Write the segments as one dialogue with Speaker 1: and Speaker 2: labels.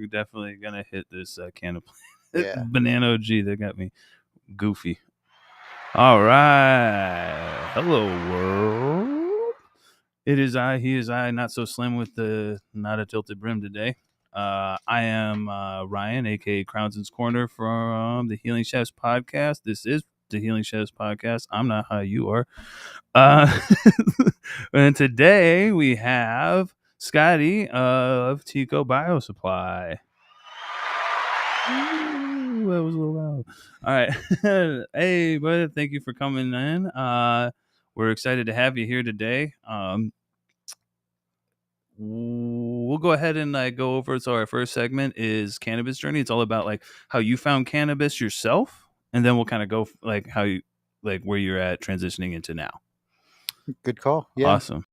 Speaker 1: we're definitely gonna hit this can of
Speaker 2: Yeah.
Speaker 1: banana OG that got me goofy. All right, hello world. It is I. He is I. Not so slim with the not a tilted brim today. I am Ryan, aka Crownson's Corner from the Healing Chefs podcast. This is the Healing Chefs podcast. I'm not how you are. And today we have Scotty of Teaco Bio-Supply. Ooh, that was a little loud. All right. Hey, brother, thank you for coming in. We're excited to have you here today. We'll go ahead and go over. So our first segment is cannabis journey. It's all about like how you found cannabis yourself, and then we'll kind of go like how you like where you're at transitioning into now.
Speaker 2: Good call. Yeah.
Speaker 1: Awesome.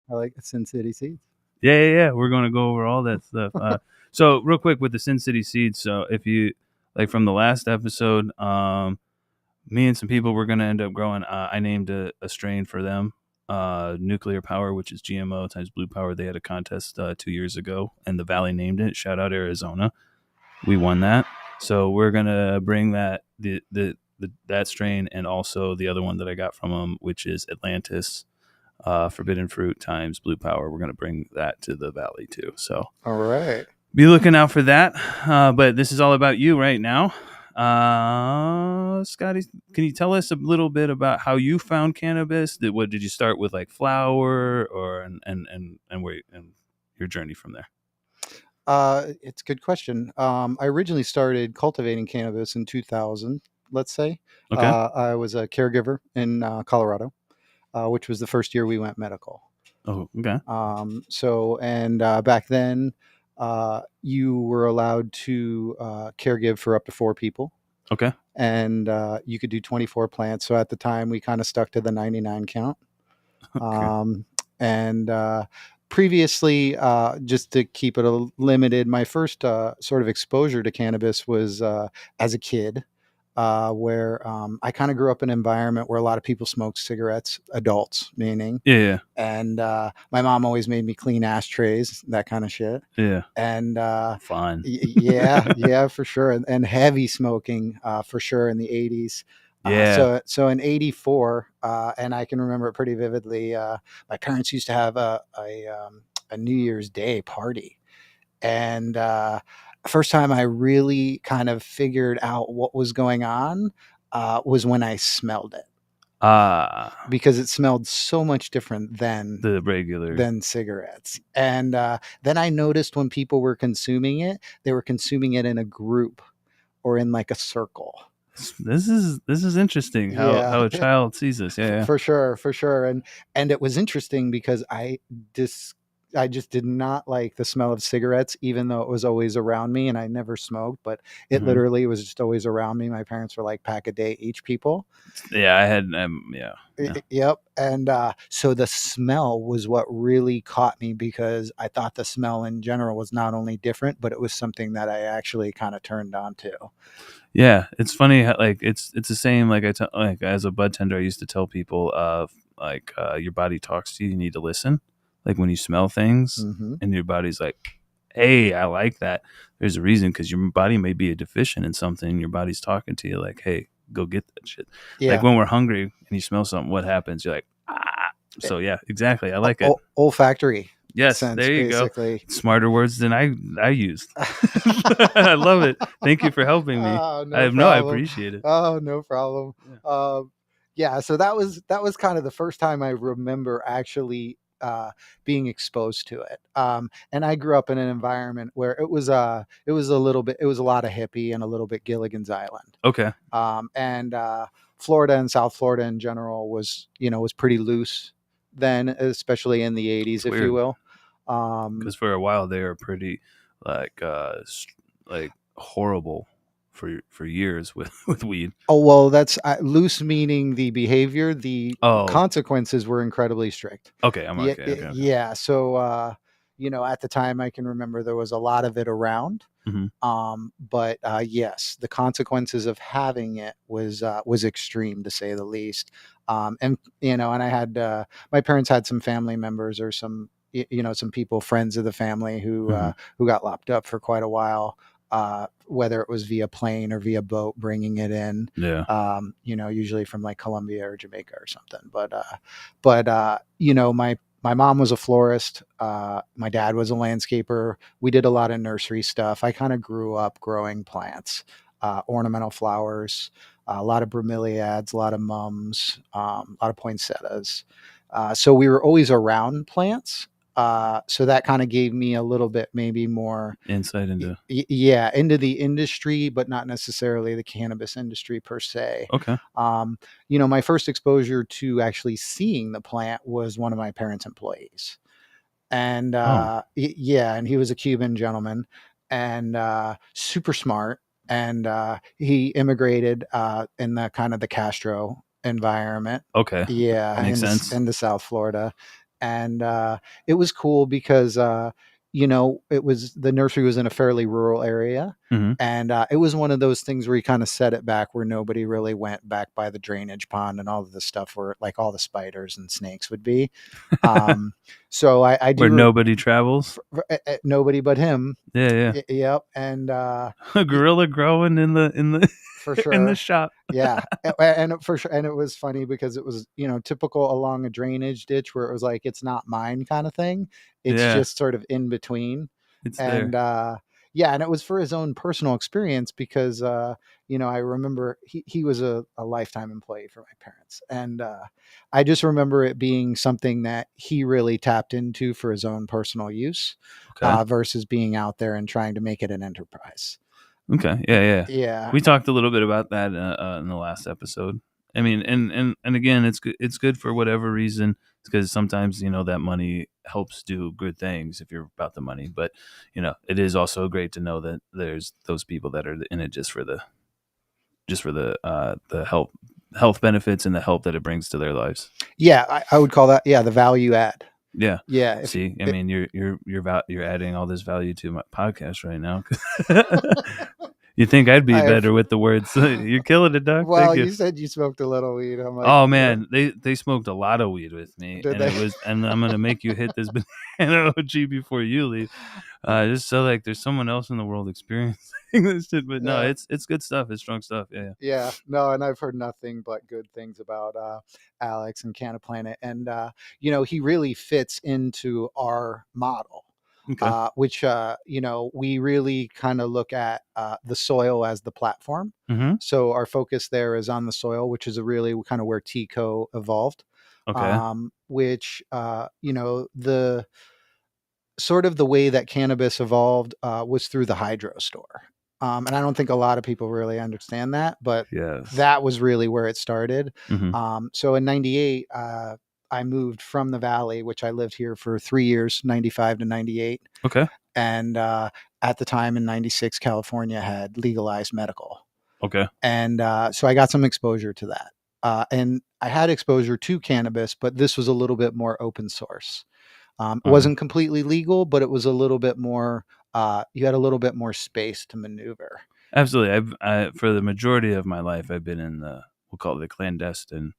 Speaker 2: I like Sin City Seeds.
Speaker 1: Yeah. We're going to go over all that stuff. So real quick with the Sin City Seeds. So if you like from the last episode, me and some people were going to end up growing. I named a strain for them, Nuclear Power, which is GMO times Blue Power. They had a contest 2 years ago, and the Valley named it. Shout out Arizona. We won that. So we're going to bring that that strain and also the other one that I got from them, which is Atlantis. Forbidden Fruit times Blue Power. We're going to bring that to the Valley too. So
Speaker 2: all right,
Speaker 1: be looking out for that. But this is all about you right now. Scotty, can you tell us a little bit about how you found cannabis? What did you start with, like flower, or and where and your journey from there?
Speaker 2: It's a good question. I originally started cultivating cannabis in 2000. Let's say.
Speaker 1: Okay.
Speaker 2: I was a caregiver in Colorado. Which was the first year we went medical.
Speaker 1: Oh, okay.
Speaker 2: Back then, you were allowed to caregive for up to 4 people.
Speaker 1: Okay.
Speaker 2: And you could do 24 plants. So at the time, we kind of stuck to the 99 count. Okay. Previously, just to keep it limited, my first sort of exposure to cannabis was as a kid. Where I kind of grew up in an environment where a lot of people smoked cigarettes, adults meaning.
Speaker 1: Yeah.
Speaker 2: And my mom always made me clean ashtrays, that kind of shit.
Speaker 1: Yeah.
Speaker 2: And
Speaker 1: fun.
Speaker 2: Yeah, for sure. And heavy smoking for sure in the 80s.
Speaker 1: Yeah.
Speaker 2: So in 84, and I can remember it pretty vividly, my parents used to have a New Year's Day party. And first time I really kind of figured out what was going on was when I smelled it. Because it smelled so much different than
Speaker 1: the regular
Speaker 2: than cigarettes. And then I noticed when people were consuming it, they were consuming it in a group or in like a circle.
Speaker 1: This is interesting how a child sees this. Yeah.
Speaker 2: For sure. And it was interesting because I just did not like the smell of cigarettes, even though it was always around me, and I never smoked, but it literally was just always around me. My parents were like pack a day each people.
Speaker 1: Yeah, I had,
Speaker 2: Yep. And so the smell was what really caught me, because I thought the smell in general was not only different, but it was something that I actually kind of turned on to.
Speaker 1: Yeah, it's funny how, like it's the same. Like like as a bud tender, I used to tell people, your body talks to you. You need to listen. Like when you smell things, and your body's like, "Hey, I like that." There's a reason, because your body may be deficient in something. Your body's talking to you like, "Hey, go get that shit." Yeah. Like when we're hungry and you smell something, what happens? You're like, "Ah." So yeah, exactly. I like it.
Speaker 2: Olfactory.
Speaker 1: Yes, sense, there you basically. Go. Smarter words than I used. I love it. Thank you for helping me. I appreciate it.
Speaker 2: Oh, no problem. Yeah. So that was kind of the first time I remember actually being exposed to it. And I grew up in an environment where it was a lot of hippie and a little bit Gilligan's Island.
Speaker 1: Okay.
Speaker 2: And Florida and South Florida in general was pretty loose then, especially in the 80s, if you will.
Speaker 1: Because for a while they were pretty like horrible for years with weed.
Speaker 2: Oh, well, that's loose, meaning the behavior. The consequences were incredibly strict.
Speaker 1: Okay, I'm okay.
Speaker 2: Yeah. So at the time I can remember there was a lot of it around.
Speaker 1: Hmm.
Speaker 2: But yes, the consequences of having it was extreme, to say the least. And and I had my parents had some family members or some some people, friends of the family
Speaker 1: Hmm.
Speaker 2: who got locked up for quite a while, whether it was via plane or via boat, bringing it in.
Speaker 1: Yeah.
Speaker 2: Usually from like Colombia or Jamaica or something. But my mom was a florist. My dad was a landscaper. We did a lot of nursery stuff. I kind of grew up growing plants, ornamental flowers, a lot of bromeliads, a lot of mums, a lot of poinsettias. So we were always around plants. So that kind of gave me a little bit maybe more
Speaker 1: Insight into.
Speaker 2: yeah, into the industry, but not necessarily the cannabis industry per se.
Speaker 1: Okay.
Speaker 2: Um, my first exposure to actually seeing the plant was one of my parents' employees. And
Speaker 1: Oh.
Speaker 2: yeah, and he was a Cuban gentleman and super smart. And he immigrated in the kind of the Castro environment.
Speaker 1: Okay.
Speaker 2: Yeah,
Speaker 1: Makes sense.
Speaker 2: into South Florida. And it was cool because it was the nursery was in a fairly rural area.
Speaker 1: Hmm.
Speaker 2: And it was one of those things where you kind of set it back where nobody really went back by the drainage pond and all of the stuff where like all the spiders and snakes would be. Um, so I
Speaker 1: Where
Speaker 2: do
Speaker 1: nobody travels.
Speaker 2: nobody but him.
Speaker 1: Yeah, yeah.
Speaker 2: Yep. And
Speaker 1: A gorilla growing in the
Speaker 2: for
Speaker 1: in the
Speaker 2: sure.
Speaker 1: shop.
Speaker 2: Yeah, and for sure, and it was funny because it was typical along a drainage ditch where it was like it's not mine kind of thing. It's
Speaker 1: Yeah,
Speaker 2: just sort of in between,
Speaker 1: it's
Speaker 2: and
Speaker 1: there.
Speaker 2: yeah, and it was for his own personal experience because I remember he was a lifetime employee for my parents, and I just remember it being something that he really tapped into for his own personal use,
Speaker 1: Okay.
Speaker 2: versus being out there and trying to make it an enterprise.
Speaker 1: Okay. Yeah, yeah.
Speaker 2: Yeah,
Speaker 1: We talked a little bit about that in the last episode. I mean, and again, it's good. It's good for whatever reason, because sometimes that money helps do good things if you're about the money. But it is also great to know that there's those people that are in it just for the health benefits and the help that it brings to their lives.
Speaker 2: yeah, I would call that the value add.
Speaker 1: Yeah.
Speaker 2: Yeah, if
Speaker 1: See, I
Speaker 2: it,
Speaker 1: mean, you're adding all this value to my podcast right now. You think I'd be
Speaker 2: I have
Speaker 1: better with the words? You're killing it, Doc.
Speaker 2: well,
Speaker 1: Thank you.
Speaker 2: you said you smoked a little weed. I'm like,
Speaker 1: Oh man, they smoked a lot of weed with me,
Speaker 2: did
Speaker 1: and
Speaker 2: they?
Speaker 1: and I'm gonna make you hit this banana OG before you leave, just so like there's someone else in the world experiencing this shit. But no,
Speaker 2: Yeah,
Speaker 1: it's good stuff. It's strong stuff. Yeah.
Speaker 2: yeah, no, and I've heard nothing but good things about Alex and Canna Planet, and he really fits into our model.
Speaker 1: Okay.
Speaker 2: Which we really kind of look at the soil as the platform.
Speaker 1: Mm-hmm.
Speaker 2: So our focus there is on the soil, which is a really kind of where Teaco evolved.
Speaker 1: Okay.
Speaker 2: Which the sort of the way that cannabis evolved was through the hydro store. And I don't think a lot of people really understand that, but
Speaker 1: Yes.
Speaker 2: that was really where it started.
Speaker 1: Mm-hmm.
Speaker 2: So in 98, I moved from the Valley, which I lived here for 3 years, 95 to 98.
Speaker 1: Okay.
Speaker 2: And at the time in 96, California had legalized medical.
Speaker 1: Okay.
Speaker 2: And so I got some exposure to that. And I had exposure to cannabis, but this was a little bit more open source. It
Speaker 1: Okay.
Speaker 2: wasn't completely legal, but it was a little bit more. You had a little bit more space to maneuver.
Speaker 1: Absolutely. For the majority of my life, I've been in we'll call it the clandestine.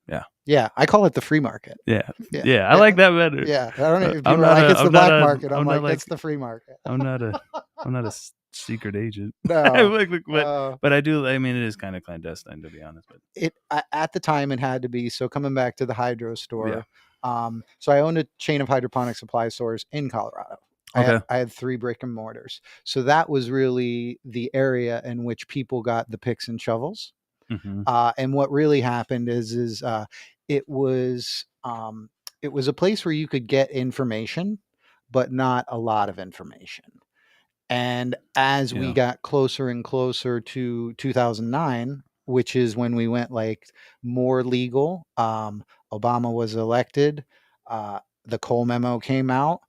Speaker 1: Yeah.
Speaker 2: Yeah, I call it the free market.
Speaker 1: Yeah.
Speaker 2: Yeah,
Speaker 1: Yeah. I like that better.
Speaker 2: yeah. I don't know if
Speaker 1: I'm
Speaker 2: people are
Speaker 1: not
Speaker 2: like
Speaker 1: a.
Speaker 2: it's the
Speaker 1: I'm not
Speaker 2: black
Speaker 1: a.
Speaker 2: market. I'm
Speaker 1: I'm not
Speaker 2: like
Speaker 1: like.
Speaker 2: it's the free market.
Speaker 1: I'm not a. I'm not a secret agent.
Speaker 2: No,
Speaker 1: but
Speaker 2: uh,
Speaker 1: but I do. I mean, it is kind of clandestine to be honest. But
Speaker 2: at the time it had to be. So coming back to the hydro
Speaker 1: yeah.
Speaker 2: store, so I owned a chain of hydroponic supply stores in Colorado.
Speaker 1: Okay.
Speaker 2: I had 3 brick and mortars, so that was really the area in which people got the picks and shovels.
Speaker 1: Mm-hmm.
Speaker 2: And what really happened is it was it was a place where you could get information, but not a lot of information. And as we
Speaker 1: Yeah.
Speaker 2: got closer and closer to 2009, which is when we went like more legal, Obama was elected. The Cole memo came out.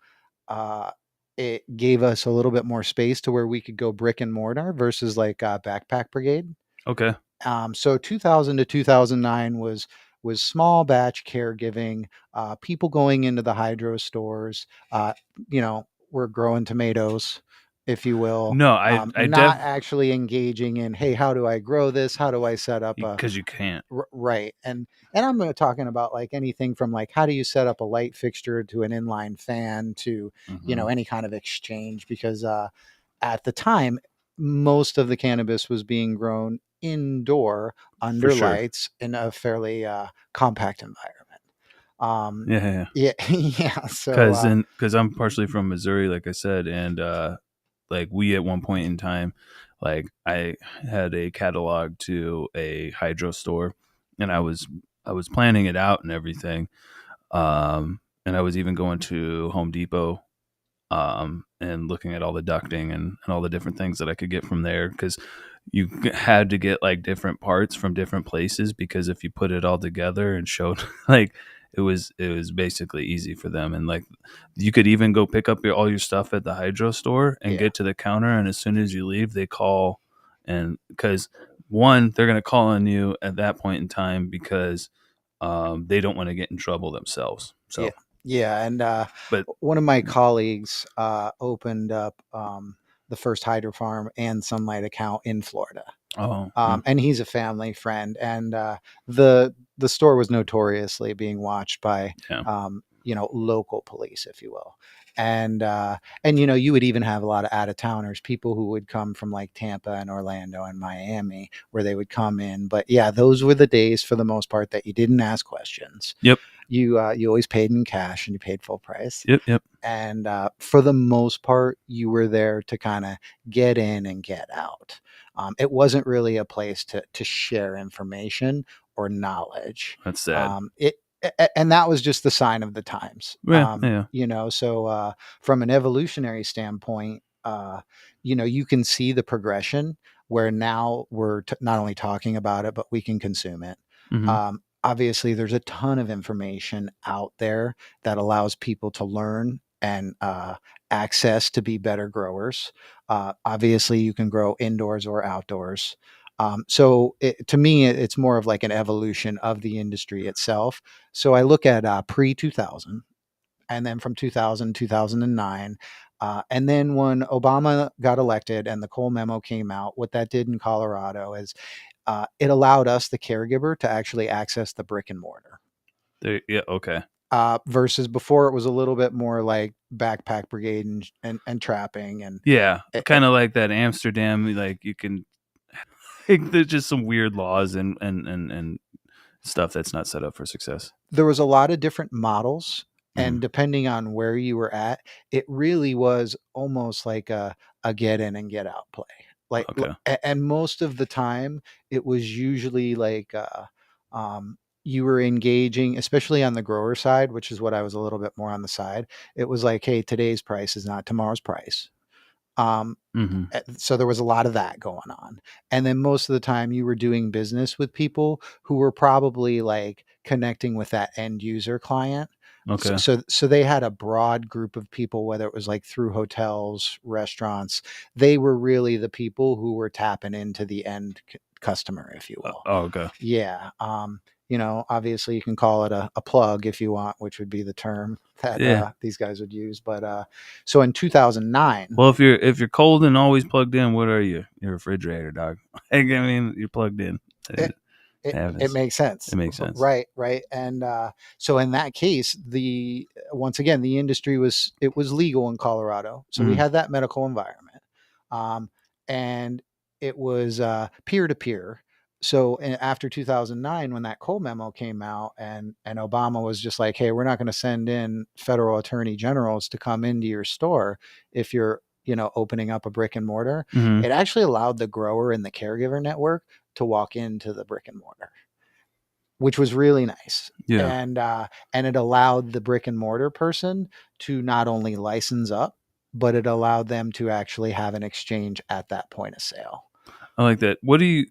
Speaker 2: Uh, it gave us a little bit more space to where we could go brick and mortar versus like Backpack Brigade.
Speaker 1: Okay.
Speaker 2: So 2000 to 2009 was was small batch caregiving, people going into the hydro stores, we're growing tomatoes, if you will,
Speaker 1: No, I
Speaker 2: not actually engaging in, hey, how do I grow this? How do I set up a
Speaker 1: because you can't.
Speaker 2: right? And I'm talking about like anything from like how do you set up a light fixture to an inline fan to
Speaker 1: Mm-hmm.
Speaker 2: any kind of exchange, because at the time most of the cannabis was being grown indoor
Speaker 1: For
Speaker 2: under
Speaker 1: sure.
Speaker 2: lights in a fairly compact environment. Um,
Speaker 1: Yeah, yeah.
Speaker 2: yeah, yeah. So
Speaker 1: Because I'm partially from Missouri, like I said, and like we at one point in time, like I had a catalog to a hydro store, and I was planning it out and everything, and I was even going to Home Depot, and looking at all the ducting and all the different things that I could get from there, because you had to get like different parts from different places, because if you put it all together and showed like it was basically easy for them, and like you could even go pick up all your stuff at the hydro store and
Speaker 2: yeah,
Speaker 1: get to the counter, and as soon as you leave they call, and because one, they're going to call on you at that point in time, because they don't want to get in trouble themselves,
Speaker 2: yeah,
Speaker 1: so
Speaker 2: yeah. And
Speaker 1: but
Speaker 2: one of my colleagues opened up the first hydro farm and sunlight account in Florida.
Speaker 1: oh
Speaker 2: And he's a family friend, and the store was notoriously being watched by
Speaker 1: yeah.
Speaker 2: local police, if you will. And you would even have a lot of out of towners, people who would come from like Tampa and Orlando and Miami, where they would come in. But yeah, those were the days for the most part that you didn't ask questions.
Speaker 1: Yep.
Speaker 2: You always paid in cash and you paid full price.
Speaker 1: Yep. Yep.
Speaker 2: And for the most part, you were there to kind of get in and get out. It wasn't really a place to share information or knowledge.
Speaker 1: That's sad.
Speaker 2: And that was just the sign of the times.
Speaker 1: Yeah. Yeah.
Speaker 2: So from an evolutionary standpoint, you can see the progression where now we're not only talking about it, but we can consume it.
Speaker 1: Hmm.
Speaker 2: Obviously, there's a ton of information out there that allows people to learn and access to be better growers. Obviously, you can grow indoors or outdoors. To me, it's more of like an evolution of the industry itself. So I look at pre 2000, and then from 2000, 2009. And then when Obama got elected and the Cole memo came out, what that did in Colorado is it allowed us, the caregiver, to actually access the brick and mortar.
Speaker 1: Yeah. Okay.
Speaker 2: Versus before, it was a little bit more like backpack brigade and trapping and
Speaker 1: Yeah.
Speaker 2: it,
Speaker 1: Kind of like that Amsterdam. Like you can. Like, there's just some weird laws and stuff that's not set up for success.
Speaker 2: there was a lot of different models,
Speaker 1: Hmm.
Speaker 2: and depending on where you were at, it really was almost like a get in and get out play.
Speaker 1: Okay.
Speaker 2: And most of the time, it was usually like you were engaging, especially on the grower side, which is what I was a little bit more on the side. It was like, hey, today's price is not tomorrow's price. Um,
Speaker 1: Hmm.
Speaker 2: so there was a lot of that going on. And then most of the time you were doing business with people who were probably like connecting with that end user client. So,
Speaker 1: Okay.
Speaker 2: so, so they had a broad group of people, whether it was like through hotels, restaurants, they were really the people who were tapping into the end customer, if you will.
Speaker 1: Oh, okay.
Speaker 2: Yeah. Obviously you can call it a plug if you want, which would be the term that
Speaker 1: Yeah.
Speaker 2: these guys would use. But so in 2009,
Speaker 1: Well, if you're cold and always plugged in, what are you? You're a refrigerator, dog. I mean, you're plugged in.
Speaker 2: it,
Speaker 1: It
Speaker 2: it
Speaker 1: happens.
Speaker 2: makes sense.
Speaker 1: It makes sense.
Speaker 2: Right. And so in that case, the once again, the industry was legal in Colorado. So we
Speaker 1: Mm.
Speaker 2: had that medical environment. Um, and it was peer to peer. So after 2009, when that Cole memo came out, and Obama was just like, hey, we're not going to send in federal attorney generals to come into your store if you're opening up a brick and mortar.
Speaker 1: Hmm.
Speaker 2: It actually allowed the grower and the caregiver network to walk into the brick and mortar, which was really nice.
Speaker 1: Yeah.
Speaker 2: And it allowed the brick and mortar person to not only license up, but it allowed them to actually have an exchange at that point of sale.
Speaker 1: I like that. What do you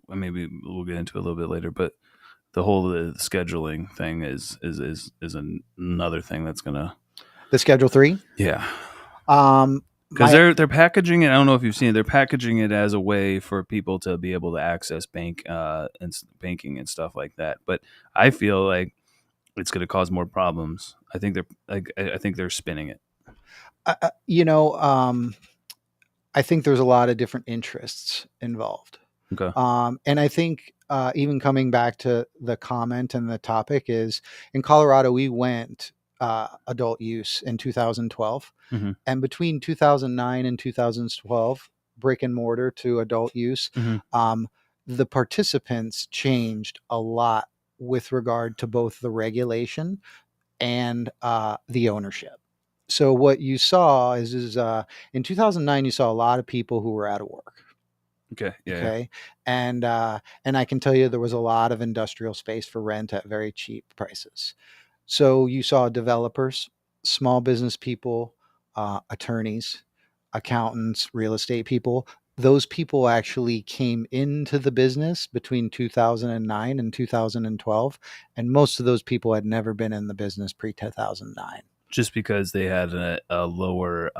Speaker 1: maybe we'll get into it a little bit later, but the whole scheduling thing is another thing that's gonna.
Speaker 2: The Schedule 3.
Speaker 1: Yeah. because
Speaker 2: My
Speaker 1: they're packaging it. I don't know if you've seen it. They're packaging it as a way for people to be able to access banking and stuff like that. But I feel like it's going to cause more problems. I think they're like I think they're spinning it.
Speaker 2: you know, I think there's a lot of different interests involved.
Speaker 1: Okay.
Speaker 2: And I think even coming back to the comment and the topic is in Colorado, we went adult use in 2012.
Speaker 1: Mm-hmm.
Speaker 2: And between 2009 and 2012, brick and mortar to adult use,
Speaker 1: Mm-hmm.
Speaker 2: um, the participants changed a lot with regard to both the regulation and the ownership. So what you saw is in 2009, you saw a lot of people who were out of work.
Speaker 1: Okay. Yeah. Yeah.
Speaker 2: Okay. And I can tell you there was a lot of industrial space for rent at very cheap prices. So you saw developers, small business people, attorneys, accountants, real estate people. Those people actually came into the business between 2009 and 2012. And most of those people had never been in the business pre 2009.
Speaker 1: Just because they had a lower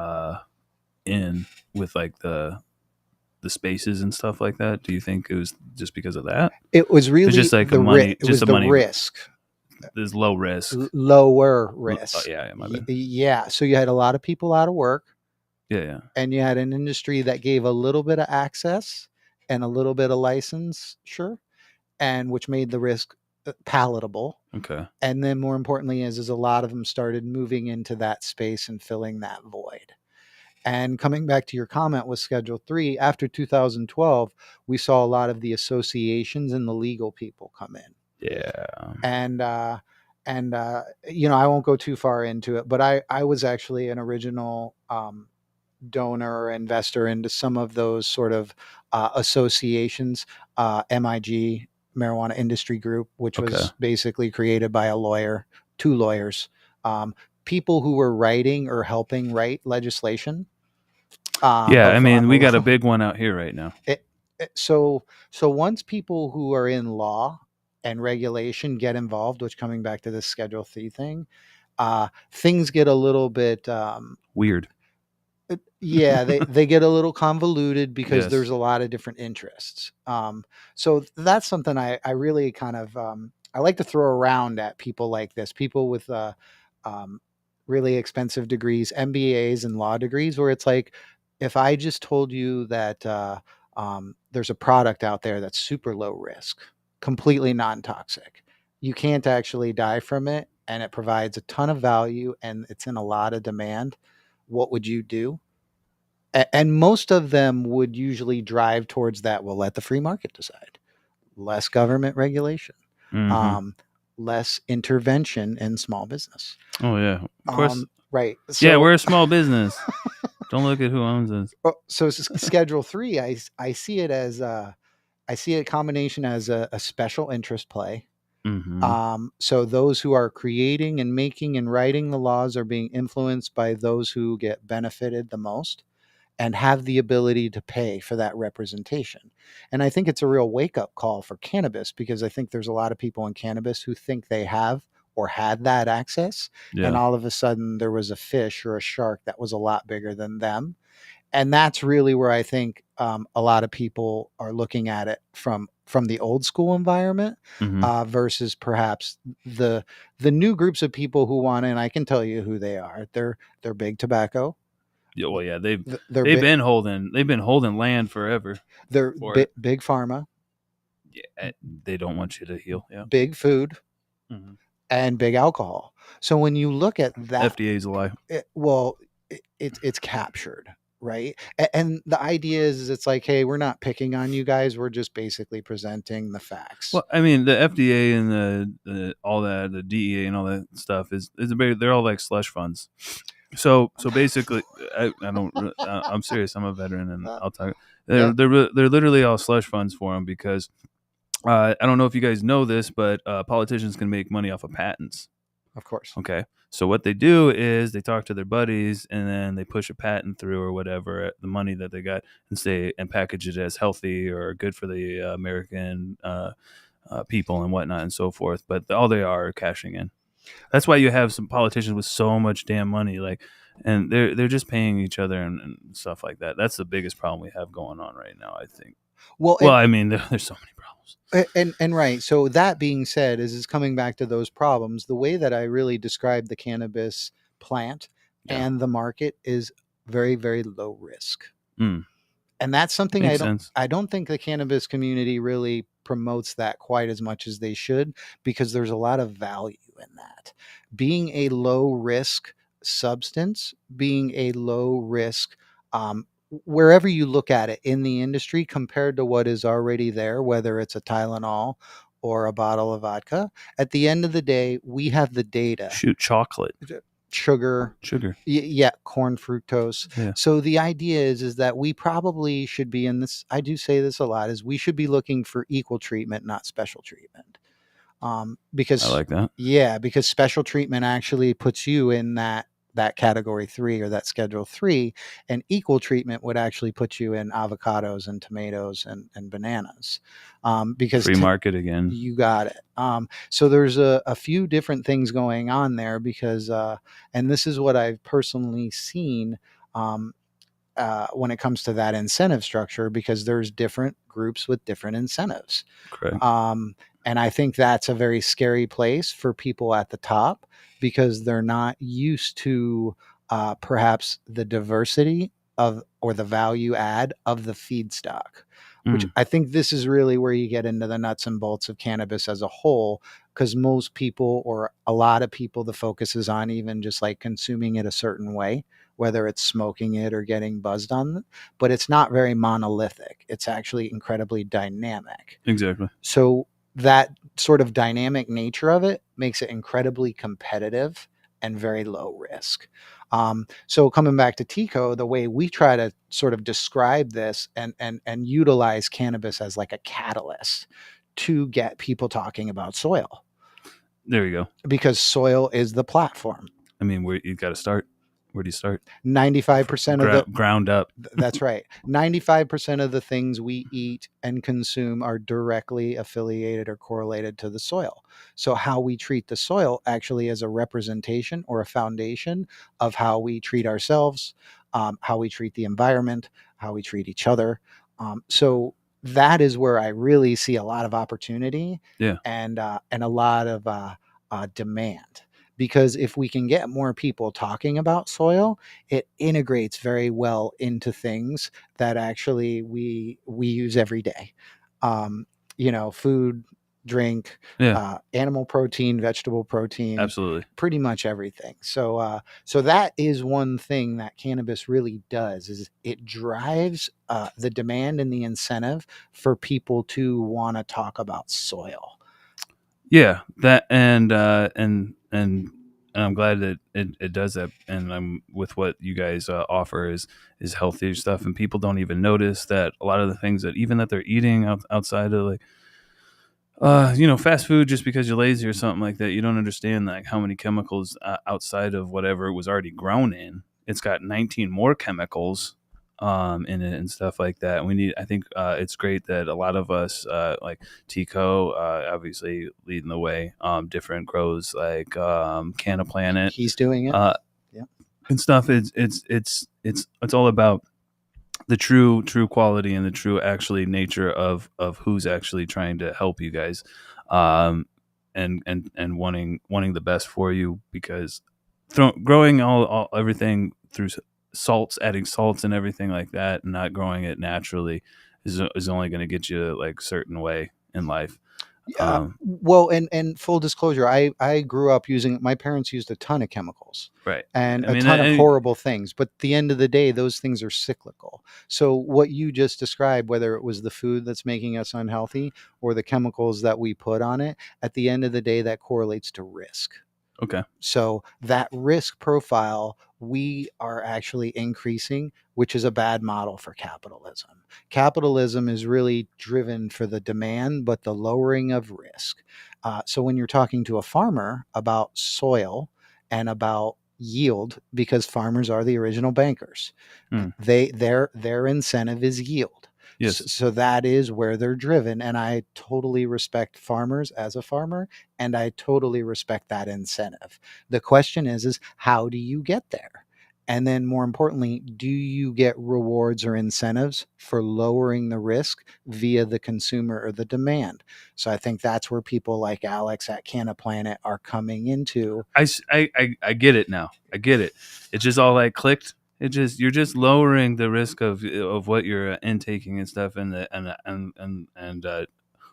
Speaker 1: in with like the spaces and stuff like that. Do you think it was just because of that?
Speaker 2: It was
Speaker 1: It's
Speaker 2: really
Speaker 1: just like a money,
Speaker 2: it was
Speaker 1: just a
Speaker 2: the
Speaker 1: money.
Speaker 2: risk,
Speaker 1: There's low risk.
Speaker 2: lower
Speaker 1: Oh,
Speaker 2: risk.
Speaker 1: yeah, my bad.
Speaker 2: Yeah. So you had a lot of people out of work,
Speaker 1: Yeah, yeah.
Speaker 2: and you had an industry that gave a little bit of access and a little bit of license, sure, and which made the risk palatable.
Speaker 1: Okay.
Speaker 2: And then more importantly is a lot of them started moving into that space and filling that void. And coming back to your comment with Schedule 3, after 2012, we saw a lot of the associations and the legal people come in.
Speaker 1: Yeah.
Speaker 2: And I won't go too far into it, but I was actually an original donor or investor into some of those sort of associations, MIG, Marijuana Industry Group, which
Speaker 1: Okay.
Speaker 2: was basically created by a lawyer, two lawyers, um, people who were writing or helping write legislation.
Speaker 1: Yeah, I
Speaker 2: On
Speaker 1: mean, we got a
Speaker 2: the
Speaker 1: big one out here right now.
Speaker 2: so once people who are in law and regulation get involved, which coming back to this Schedule 3 thing, things get a little bit
Speaker 1: Weird.
Speaker 2: yeah, they get a little convoluted because there's
Speaker 1: Yes.
Speaker 2: a lot of different interests. So that's something I really kind of I like to throw around at people like this, people with um, really expensive degrees, MBAs and law degrees, where it's like, if I just told you that there's a product out there that's super low risk, completely non-toxic, you can't actually die from it, and it provides a ton of value, and it's in a lot of demand, what would you do? And most of them would usually drive towards that. We'll let the free market decide. Less government regulation,
Speaker 1: Mm-hmm.
Speaker 2: um, less intervention in small business.
Speaker 1: Oh yeah, of course.
Speaker 2: Right.
Speaker 1: Yeah, we're a small business. Don't look at who owns us.
Speaker 2: So Schedule 3, I see it as I see a combination as a special interest play.
Speaker 1: Mm-hmm.
Speaker 2: So those who are creating and making and writing the laws are being influenced by those who get benefited the most and have the ability to pay for that representation. And I think it's a real wake up call for cannabis, because I think there's a lot of people in cannabis who think they have or had that access. And
Speaker 1: Yeah.
Speaker 2: all of a sudden there was a fish or a shark that was a lot bigger than them. And that's really where I think a lot of people are looking at it from the old school environment
Speaker 1: Mm-hmm.
Speaker 2: versus perhaps the the new groups of people who want to, and I can tell you who they are. They're big tobacco.
Speaker 1: Yeah. Well, yeah. They've
Speaker 2: They're
Speaker 1: they've
Speaker 2: big.
Speaker 1: been holding they've been holding land forever
Speaker 2: They're
Speaker 1: for it.
Speaker 2: big pharma,
Speaker 1: Yeah. They don't want you to heal. Yeah.
Speaker 2: big food,
Speaker 1: Mm-hmm.
Speaker 2: and big alcohol. So when you look at that,
Speaker 1: FDA's a lie.
Speaker 2: well, it's captured, right? And the idea is it's like, hey, we're not picking on you guys. We're just basically presenting the facts.
Speaker 1: Well, I mean, the FDA and the all that, the DEA and all that stuff is a they're all like slush funds. So basically, I don't. I'm serious. I'm a veteran, and
Speaker 2: Uh,
Speaker 1: I'll talk.
Speaker 2: yeah,
Speaker 1: They're literally all slush funds for them because I don't know if you guys know this, but politicians can make money off of patents.
Speaker 2: of course.
Speaker 1: Okay, so what they do is they talk to their buddies, and then they push a patent through or whatever the money that they got, and say and package it as healthy or good for the American people and whatnot and so forth. But all they are cashing in. That's why you have some politicians with so much damn money. Like and they're just paying each other and stuff like that. That's the biggest problem we have going on right now, I think.
Speaker 2: Well,
Speaker 1: Well, I mean, there's so many problems.
Speaker 2: and right. So that being said, is coming back to those problems. The way that I really describe the cannabis plant
Speaker 1: Yeah.
Speaker 2: and the market is very, very low risk.
Speaker 1: Mm,
Speaker 2: And that's something
Speaker 1: makes sense.
Speaker 2: I don't think the cannabis community really promotes that quite as much as they should, because there's a lot of value in that. Being a low risk substance, being a low risk, wherever you look at it in the industry compared to what is already there, whether it's a Tylenol or a bottle of vodka, at the end of the day, we have the data.
Speaker 1: Shoot, chocolate,
Speaker 2: Sugar,
Speaker 1: sugar.
Speaker 2: yeah, corn fructose.
Speaker 1: Yeah,
Speaker 2: So the idea is that we probably should be in this, I do say this a lot, is we should be looking for equal treatment, not special treatment.
Speaker 1: I
Speaker 2: Because
Speaker 1: like that.
Speaker 2: yeah, because special treatment actually puts you in that category 3 or that schedule 3, and equal treatment would actually put you in avocados and tomatoes and bananas. Because
Speaker 1: Free market again.
Speaker 2: you got it. So there's a few different things going on there, because and this is what I've personally seen, um, when it comes to that incentive structure, because there's different groups with different incentives.
Speaker 1: Correct.
Speaker 2: Um, and I think that's a very scary place for people at the top, because they're not used to perhaps the diversity of, or the value add of the feedstock, which
Speaker 1: Mm,
Speaker 2: I think this is really where you get into the nuts and bolts of cannabis as a whole. Because most people, or a lot of people, the focus is on even just like consuming it a certain way, whether it's smoking it or getting buzzed on it, but it's not very monolithic. It's actually incredibly dynamic.
Speaker 1: exactly.
Speaker 2: So that sort of dynamic nature of it makes it incredibly competitive and very low risk. So coming back to Teaco, the way we try to sort of describe this and utilize cannabis as like a catalyst to get people talking about soil,
Speaker 1: There you go.
Speaker 2: because soil is the platform.
Speaker 1: I mean, where you got to start? Where do you start?
Speaker 2: 95% of the
Speaker 1: Ground up.
Speaker 2: That's right. 95% of the things we eat and consume are directly affiliated or correlated to the soil. So, how we treat the soil actually is a representation or a foundation of how we treat ourselves, how we treat the environment, how we treat each other. So, that is where I really see a lot of opportunity,
Speaker 1: Yeah.
Speaker 2: and a lot of demand. Because if we can get more people talking about soil, it integrates very well into things that actually we use every day. Um, food, drink,
Speaker 1: Yeah.
Speaker 2: animal protein, vegetable protein,
Speaker 1: Absolutely.
Speaker 2: pretty much everything. So that is one thing that cannabis really does, is it drives the demand and the incentive for people to want to talk about soil.
Speaker 1: Yeah. That and I'm glad that it does that. And I'm with what you guys offer is healthier stuff, and people don't even notice that a lot of the things that even that they're eating outside of like fast food, just because you're lazy or something like that, you don't understand like how many chemicals outside of whatever it was already grown in. It's got 19 more chemicals in it and stuff like that. I think it's great that a lot of us, like Tico, obviously leading the way, different grows like Canna Planet,
Speaker 2: He's doing it.
Speaker 1: uh,
Speaker 2: Yeah.
Speaker 1: and stuff. It's all about the true quality and the true actually nature of who's actually trying to help you guys, um and wanting the best for you, because growing all everything through salts, adding salts and everything like that, and not growing it naturally is only going to get you like certain way in life.
Speaker 2: Yeah. Well, and full disclosure, I grew up using, my parents used a ton of chemicals
Speaker 1: Right.
Speaker 2: and
Speaker 1: I
Speaker 2: a
Speaker 1: mean,
Speaker 2: ton of horrible things, but at the end of the day, those things are cyclical. So what you just described, whether it was the food that's making us unhealthy or the chemicals that we put on it, at the end of the day, that correlates to risk.
Speaker 1: okay.
Speaker 2: So that risk profile we are actually increasing, which is a bad model for capitalism. Capitalism is really driven for the demand, but the lowering of risk. So when you're talking to a farmer about soil and about yield, because farmers are the original bankers,
Speaker 1: Hmm.
Speaker 2: their incentive is yield.
Speaker 1: Yes.
Speaker 2: So that is where they're driven, and I totally respect farmers as a farmer, and I totally respect that incentive. The question is how do you get there? And then more importantly, do you get rewards or incentives for lowering the risk via the consumer or the demand? So I think that's where people like Alex at Canna Planet are coming into.
Speaker 1: I get it now. I get it. It just all like clicked. It just you're just lowering the risk of what you're intaking and stuff, and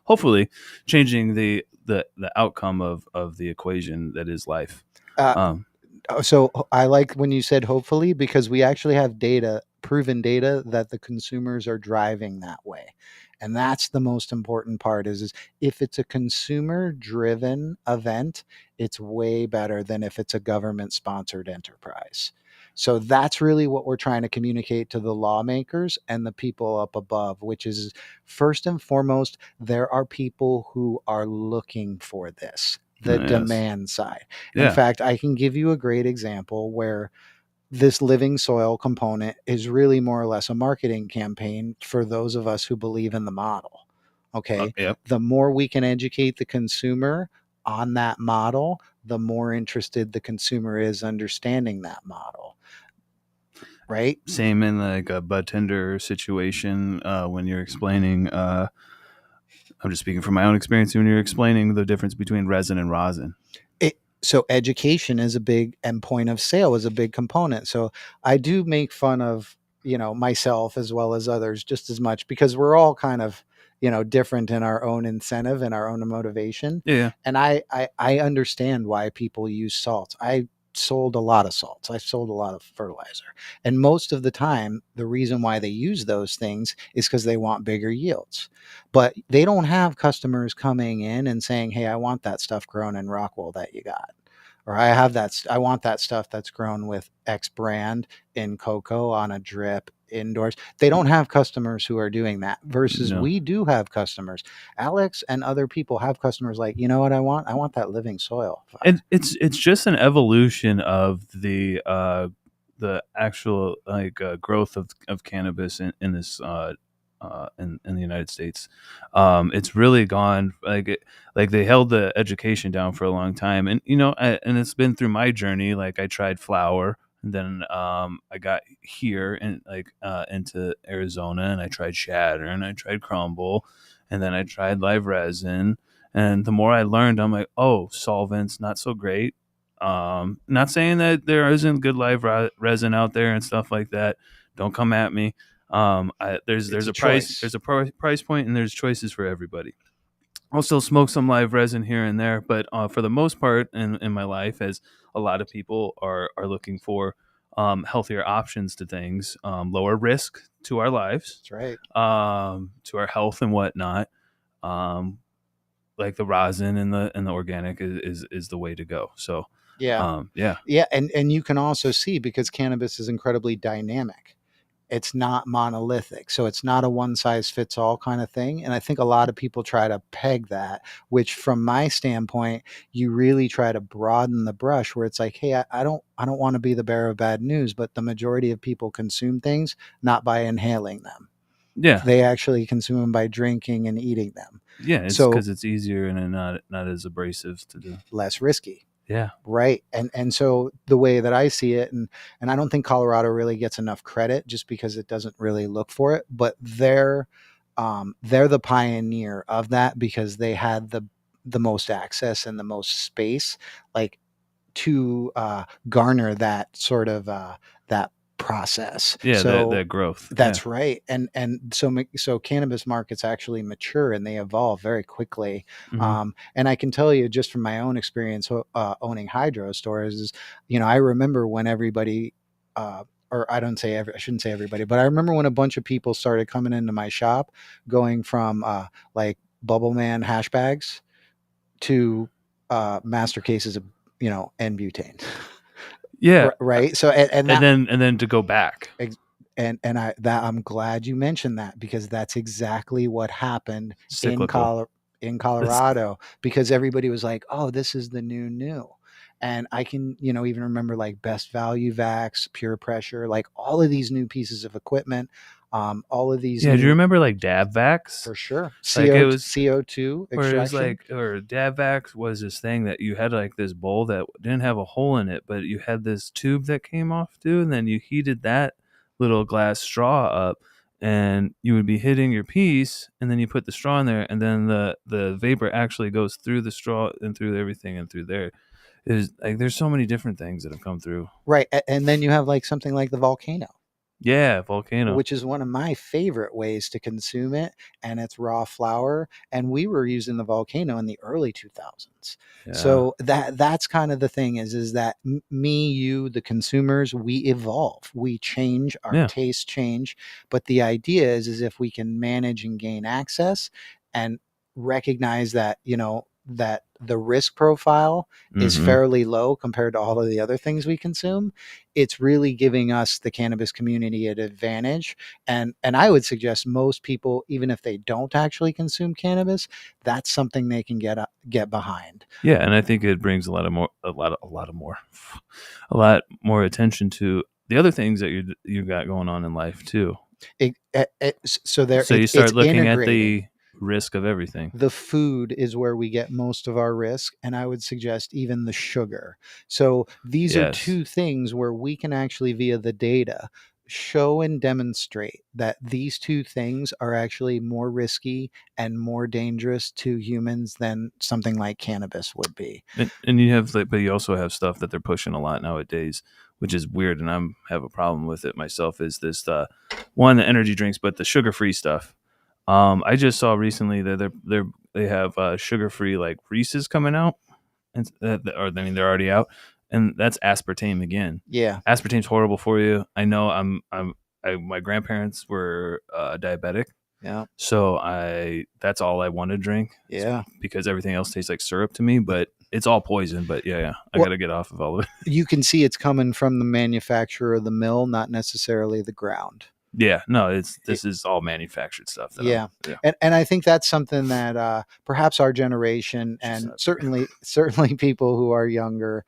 Speaker 1: hopefully changing the outcome of the equation that is life.
Speaker 2: Uh,
Speaker 1: Um,
Speaker 2: so I like when you said hopefully, because we actually have data, proven data, that the consumers are driving that way. And that's the most important part is if it's a consumer driven event, it's way better than if it's a government sponsored enterprise. So that's really what we're trying to communicate to the lawmakers and the people up above, which is first and foremost, there are people who are looking for this, the
Speaker 1: yes,
Speaker 2: demand side. In
Speaker 1: yeah,
Speaker 2: fact, I can give you a great example where this living soil component is really more or less a marketing campaign for those of us who believe in the model. Okay.
Speaker 1: yep.
Speaker 2: The more we can educate the consumer on that model, the more interested the consumer is understanding that model. Right.
Speaker 1: Same in like a bud tender situation when you're explaining. I'm just speaking from my own experience when you're explaining the difference between resin and rosin.
Speaker 2: So education is a big, and point of sale is a big component. So I do make fun of, myself as well as others just as much, because we're all kind of, different in our own incentive and our own motivation.
Speaker 1: Yeah,
Speaker 2: And I understand why people use salts. I sold a lot of salts. I sold a lot of fertilizer. And most of the time, the reason why they use those things is because they want bigger yields. But they don't have customers coming in and saying, "Hey, I want that stuff grown in Rockwell that you got." Or I want that stuff that's grown with X brand in cocoa on a drip indoors. They don't have customers who are doing that, versus
Speaker 1: no.
Speaker 2: we do have customers. Alex and other people have customers like, you know what I want? I want that living soil.
Speaker 1: It's just an evolution of the actual like growth of cannabis in this in the United States. It's really gone like they held the education down for a long time, and and it's been through my journey. Like I tried flower, and then I got here and like into Arizona, and I tried shatter, and I tried crumble, and then I tried live resin. And the more I learned, I'm like, oh, solvents, not so great. Not saying that there isn't good live resin out there and stuff like that. Don't come at me.
Speaker 2: It's
Speaker 1: There's
Speaker 2: a
Speaker 1: a price
Speaker 2: choice.
Speaker 1: price point, and there's choices for everybody. I'll still smoke some live resin here and there, but for the most part in my life, as a lot of people are looking for healthier options to things, lower risk to our lives,
Speaker 2: That's right.
Speaker 1: to our health and whatnot. Um, like the rosin and the organic is the way to go. So,
Speaker 2: Yeah.
Speaker 1: yeah,
Speaker 2: Yeah. And you can also see, because cannabis is incredibly dynamic, it's not monolithic. So it's not a one size fits all kind of thing. And I think a lot of people try to peg that, which from my standpoint, you really try to broaden the brush, where it's like, hey, I don't want to be the bearer of bad news, but the majority of people consume things not by inhaling them.
Speaker 1: yeah,
Speaker 2: They actually consume them by drinking and eating them.
Speaker 1: yeah. It's
Speaker 2: So
Speaker 1: because it's easier and not as abrasive to do.
Speaker 2: less risky.
Speaker 1: Yeah,
Speaker 2: Right. And so the way that I see it, and I don't think Colorado really gets enough credit just because it doesn't really look for it, but they're the pioneer of that, because they had the most access and the most space, like, to garner that sort of that process.
Speaker 1: yeah. That
Speaker 2: So
Speaker 1: that growth. Yeah.
Speaker 2: that's right. And so cannabis markets actually mature and they evolve very quickly.
Speaker 1: Hmm.
Speaker 2: And I can tell you just from my own experience owning hydro stores is, I remember when everybody, or I shouldn't say everybody, but I remember when a bunch of people started coming into my shop, going from like Bubble Man hash bags to master cases of, N butane.
Speaker 1: Yeah.
Speaker 2: Right. So and
Speaker 1: And
Speaker 2: that
Speaker 1: then to go back
Speaker 2: Ex- I'm glad you mentioned that, because that's exactly what happened in
Speaker 1: cyclical. It's,
Speaker 2: Colorado, because everybody was like, "Oh, this is the new." And I can, even remember like Best Value Vax, Pure Pressure, like all of these new pieces of equipment. All of these
Speaker 1: Yeah, do you
Speaker 2: new,
Speaker 1: remember like dab vax?
Speaker 2: for sure,
Speaker 1: Like it was,
Speaker 2: CO2
Speaker 1: or it was
Speaker 2: extraction.
Speaker 1: like, or dab vax was this thing that you had like this bowl that didn't have a hole in it, but you had this tube that came off too, and then you heated that little glass straw up, and you would be hitting your piece, and then you put the straw in there, and then the vapor actually goes through the straw and through everything and through there. There's so many different things that have come through.
Speaker 2: Right. And then you have like something like the volcano,
Speaker 1: Yeah, volcano.
Speaker 2: which is one of my favorite ways to consume it, and it's raw flour, and we were using the volcano in the early 2000s.
Speaker 1: Yeah,
Speaker 2: So that's kind of the thing is that me, you, the consumers, we evolve, we change, our
Speaker 1: yeah.
Speaker 2: tastes change, but the idea is if we can manage and gain access and recognize that, that the risk profile is
Speaker 1: Mm-hmm.
Speaker 2: fairly low compared to all of the other things we consume, it's really giving us, the cannabis community, an advantage. And I would suggest most people, even if they don't actually consume cannabis, that's something they can get behind.
Speaker 1: Yeah, and I think it brings a lot more attention to the other things that you got going on in life too.
Speaker 2: So there,
Speaker 1: So you
Speaker 2: it's
Speaker 1: start looking at
Speaker 2: integrating.
Speaker 1: the risk of everything.
Speaker 2: The food is where we get most of our risk, and I would suggest even the sugar. So these are
Speaker 1: Yes.
Speaker 2: two things where we can actually, via the data, show and demonstrate that these two things are actually more risky and more dangerous to humans than something like cannabis would be.
Speaker 1: And you have but you also have stuff that they're pushing a lot nowadays, which is weird, and have a problem with it myself. Is this one, the energy drinks, but the sugar free stuff? I just saw recently that they have sugar free like Reese's coming out, and or I mean they're already out, and that's aspartame again.
Speaker 2: Yeah.
Speaker 1: Aspartame's horrible for you. I know. My grandparents were diabetic,
Speaker 2: Yeah.
Speaker 1: so that's all I want to drink.
Speaker 2: Yeah.
Speaker 1: Because everything else tastes like syrup to me, but it's all poison. But yeah, I
Speaker 2: Well,
Speaker 1: got to get off of all of it.
Speaker 2: you can see it's coming from the manufacturer of the mill, not necessarily the ground.
Speaker 1: Yeah, no, this is all manufactured stuff that
Speaker 2: Yeah.
Speaker 1: yeah.
Speaker 2: And I think that's something that perhaps our generation,
Speaker 1: Just
Speaker 2: and certainly people who are younger,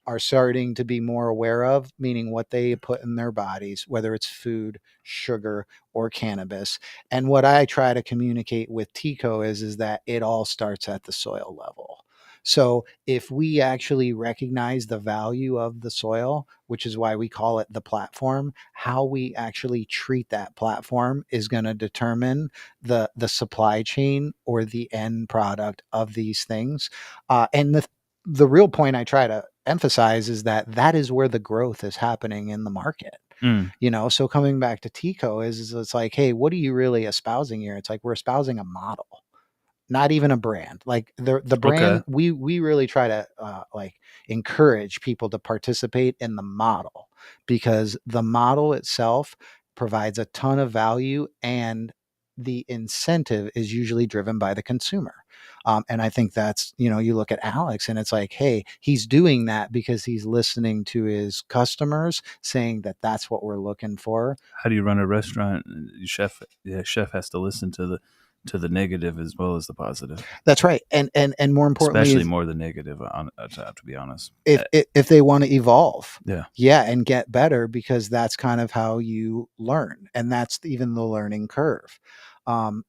Speaker 2: are starting to be more aware of, meaning what they put in their bodies, whether it's food, sugar, or cannabis. And what I try to communicate with Tico is that it all starts at the soil level. So if we actually recognize the value of the soil, which is why we call it the platform, how we actually treat that platform is going to determine the supply chain or the end product of these things. And the real point I try to emphasize is that that is where the growth is happening in the market.
Speaker 1: Mm,
Speaker 2: So coming back to Tico is it's like, hey, what are you really espousing here? It's like we're espousing a model, not even a brand. Like the
Speaker 1: okay.
Speaker 2: brand, we really try to like encourage people to participate in the model, because the model itself provides a ton of value, and the incentive is usually driven by the consumer. And I think that's, you look at Alex and it's like, hey, he's doing that because he's listening to his customers saying that that's what we're looking for.
Speaker 1: How do you run a restaurant? Chef has to listen to the negative as well as the positive,
Speaker 2: That's right. And more importantly,
Speaker 1: especially more the negative. To be honest,
Speaker 2: if they want to evolve,
Speaker 1: yeah,
Speaker 2: yeah, and get better, because that's kind of how you learn, and that's even the learning curve.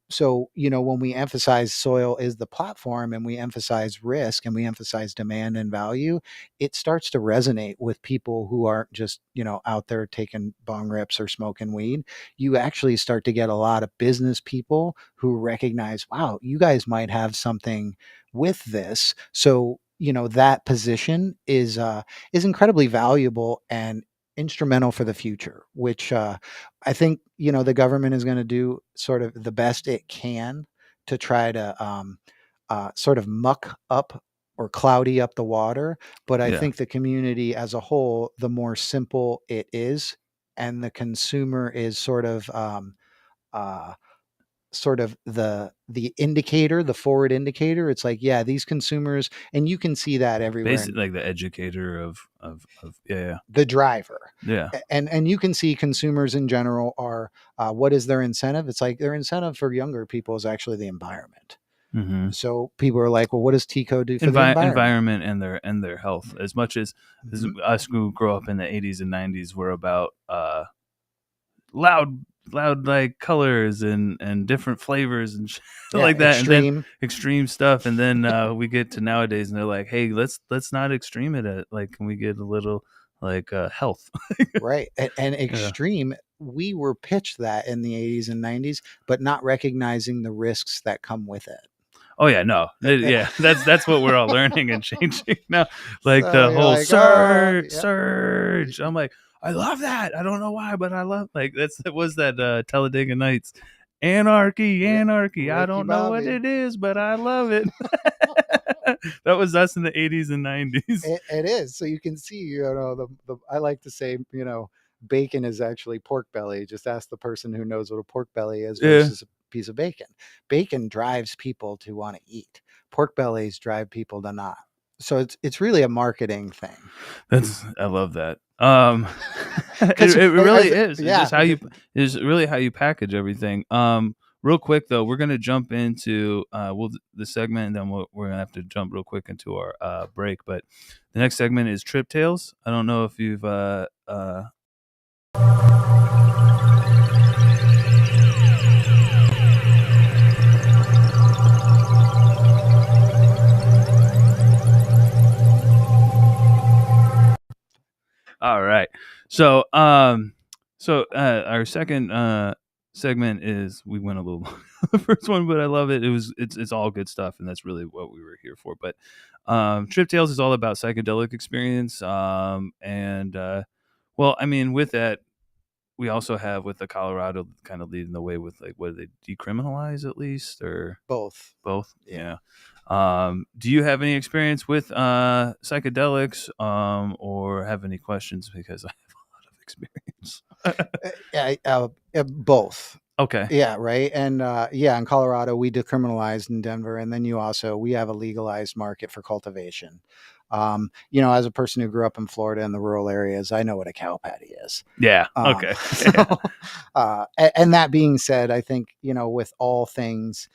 Speaker 2: So when we emphasize soil is the platform, and we emphasize risk, and we emphasize demand and value, it starts to resonate with people who aren't just out there taking bong rips or smoking weed. You actually start to get a lot of business people who recognize, wow, you guys might have something with this. So that position is incredibly valuable and instrumental for the future, which I think the government is going to do sort of the best it can to try to sort of muck up or cloudy up the water. But I
Speaker 1: yeah.
Speaker 2: think the community as a whole, the more simple it is, and the consumer is uh, sort of the indicator, the forward indicator. It's like, yeah, these consumers, and you can see that everywhere,
Speaker 1: Basically, like the educator of yeah,
Speaker 2: the driver.
Speaker 1: yeah,
Speaker 2: And you can see consumers in general are, what is their incentive? It's like their incentive for younger people is actually the environment.
Speaker 1: yeah. Mm-hmm.
Speaker 2: So people are like, well, what does Tico do for the environment?
Speaker 1: Environment and their health. As much as
Speaker 2: Mhm.
Speaker 1: us who grew up in the 80s and 90s were about loud loud like colors and different flavors and shit
Speaker 2: Yeah,
Speaker 1: like that, and then
Speaker 2: extreme.
Speaker 1: extreme stuff, and then we get to nowadays, and they're like, hey, let's not extreme it at, like, can we get a little like health?
Speaker 2: Right. And
Speaker 1: Yeah.
Speaker 2: extreme, we were pitched that in the 80s and 90s, but not recognizing the risks that come with it.
Speaker 1: Oh yeah, no,
Speaker 2: Eh,
Speaker 1: yeah, that's what we're all learning and changing now. Like
Speaker 2: So
Speaker 1: the
Speaker 2: you're
Speaker 1: whole
Speaker 2: like, oh, yeah.
Speaker 1: surge. I'm like, I love that. I don't know why, but I love, like, that was that Talladega Nights. Anarchy, anarchy. I
Speaker 2: Ricky
Speaker 1: don't know what
Speaker 2: Bobby.
Speaker 1: it is, but I love it. That was us in the 80s and 90s.
Speaker 2: It is. So you can see, the I like to say, bacon is actually pork belly. Just ask the person who knows what a pork belly is
Speaker 1: Yeah.
Speaker 2: versus a piece of bacon. Bacon drives people to want to eat. Pork bellies drive people to not. So it's really a marketing thing.
Speaker 1: I love that.
Speaker 2: Because
Speaker 1: It really is. It's
Speaker 2: yeah,
Speaker 1: just how you is really how you package everything. Real quick though, we're gonna jump into the segment, and then we're gonna have to jump real quick into our break. But the next segment is Trip Tales. I don't know if you've All right. So our second segment is, we went a little long the first one, but I love it. It's all good stuff, and that's really what we were here for. But Trip Tales is all about psychedelic experience. And well, I mean, with that, we also have, with the Colorado kind of leading the way with, like, what do they decriminalize at least, or
Speaker 2: both.
Speaker 1: Yeah. Do you have any experience with psychedelics, or have any questions? Because I have a lot of experience.
Speaker 2: Both.
Speaker 1: Okay.
Speaker 2: Yeah, right. And in Colorado, we decriminalized in Denver, and then we have a legalized market for cultivation. As a person who grew up in Florida in the rural areas, I know what a cow patty is.
Speaker 1: Yeah. Okay.
Speaker 2: And that being said, I think, with all things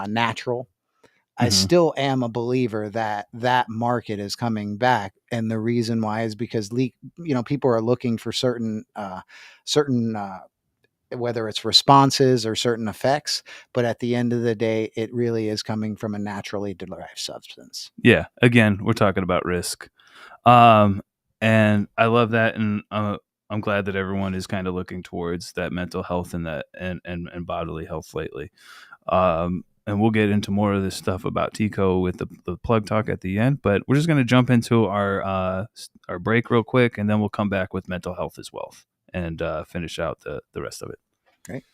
Speaker 2: natural, I still am a believer that that market is coming back, and the reason why is because people are looking for certain whether it's responses or certain effects, but at the end of the day, it really is coming from a naturally derived substance.
Speaker 1: Yeah. Again, we're talking about risk, and I love that, and I'm glad that everyone is kind of looking towards that mental health and that and bodily health lately. And we'll get into more of this stuff about Teaco with the plug talk at the end, but we're just going to jump into our break real quick, and then we'll come back with mental health as well, and finish out the rest of it.
Speaker 2: Great.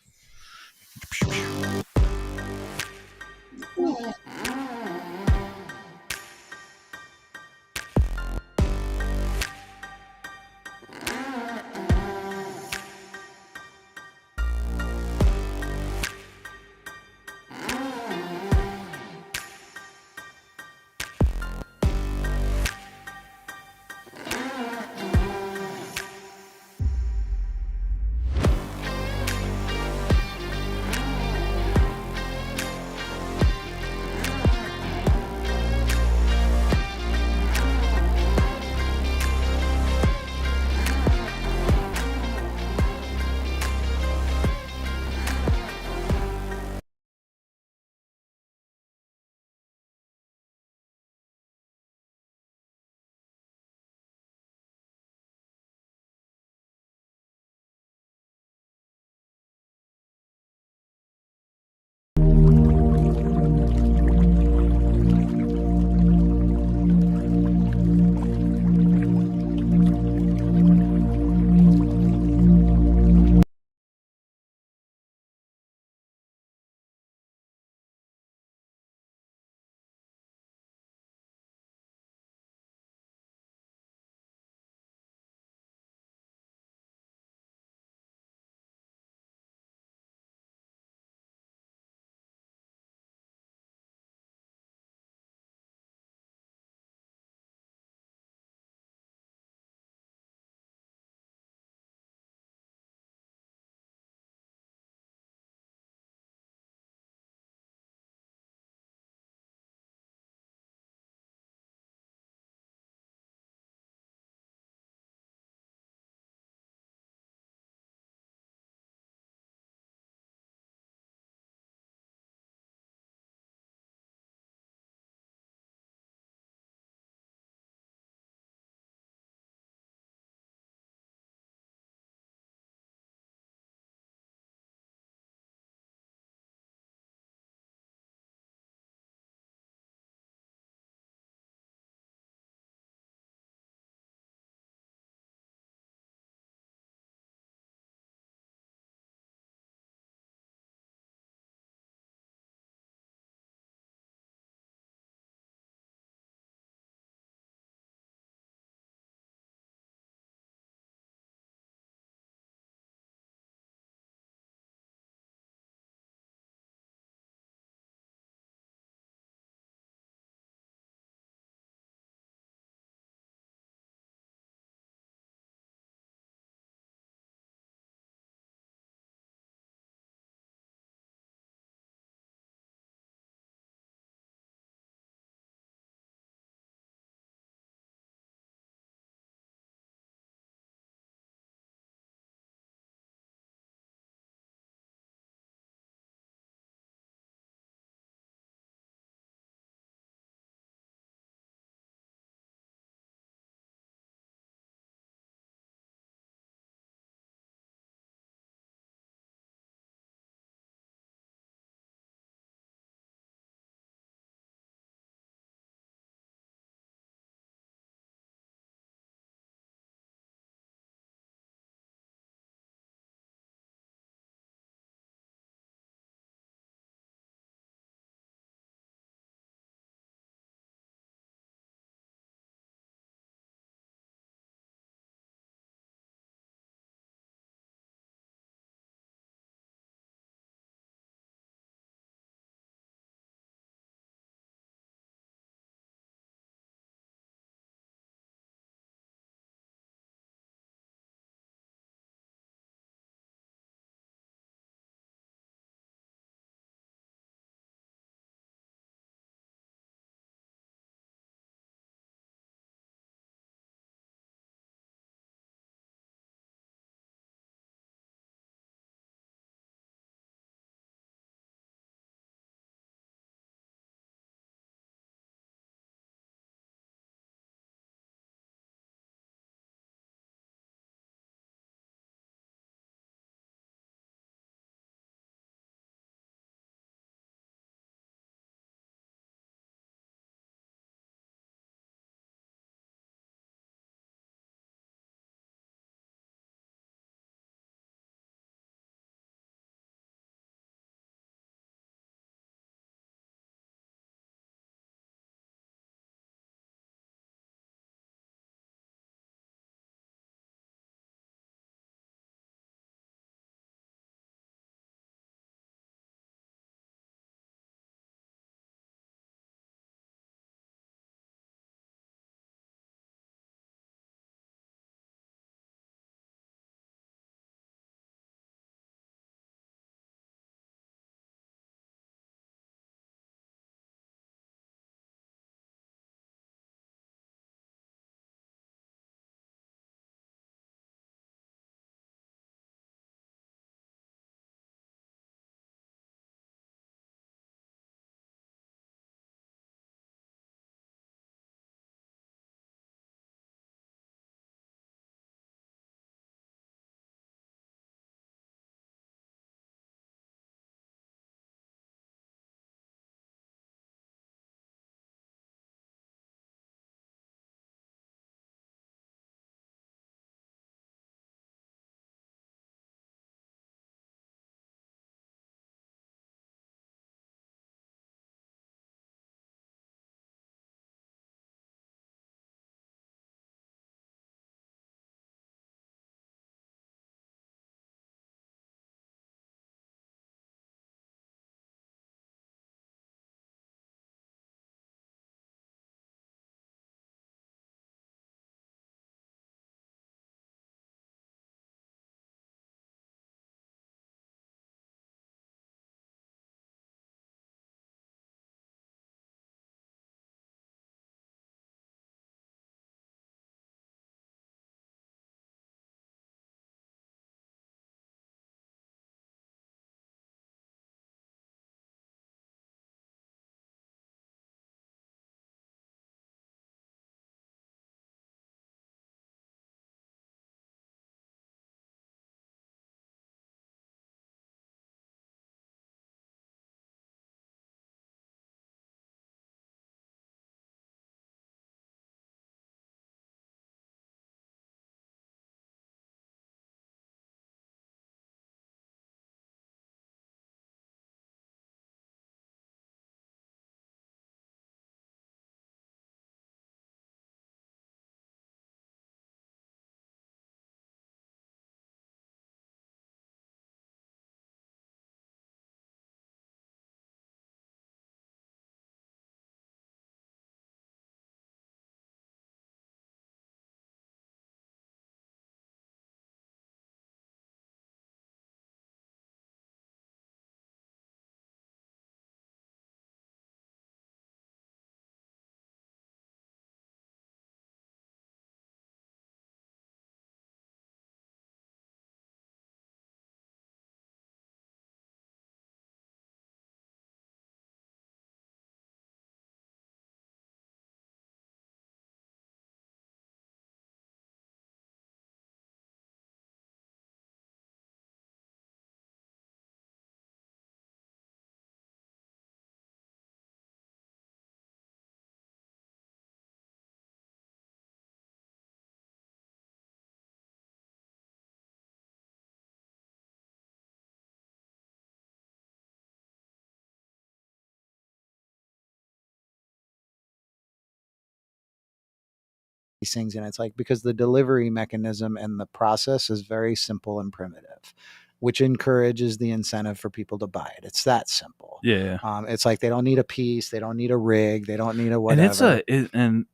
Speaker 2: these things, and it's like because the delivery mechanism and the process is very simple and primitive, which encourages the incentive for people to buy it. It's that simple.
Speaker 1: Yeah.
Speaker 2: It's like they don't need a piece, they don't need a rig, they don't need a
Speaker 1: And
Speaker 2: whatever.
Speaker 1: and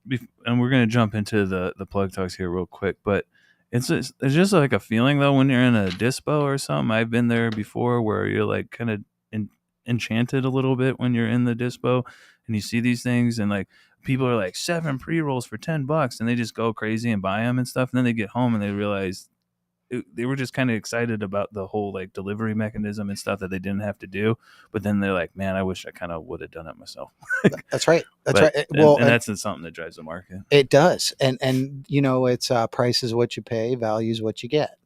Speaker 1: we're gonna jump into the plug talks here real quick, but it's just like a feeling though when you're in a dispo or something. I've been there before where you're like kind of enchanted a little bit when you're in the dispo and you see these things and like people are like 7 pre-rolls for $10 and they just go crazy and buy them and stuff, and then they get home and they realize they were just kind of excited about the whole like delivery mechanism and stuff that they didn't have to do, but then they're like, man, I wish I kind of would have done it myself.
Speaker 2: That's right. That's
Speaker 1: But,
Speaker 2: right.
Speaker 1: and that's something that drives the market.
Speaker 2: It does. And it's price is what you pay, value is what you get.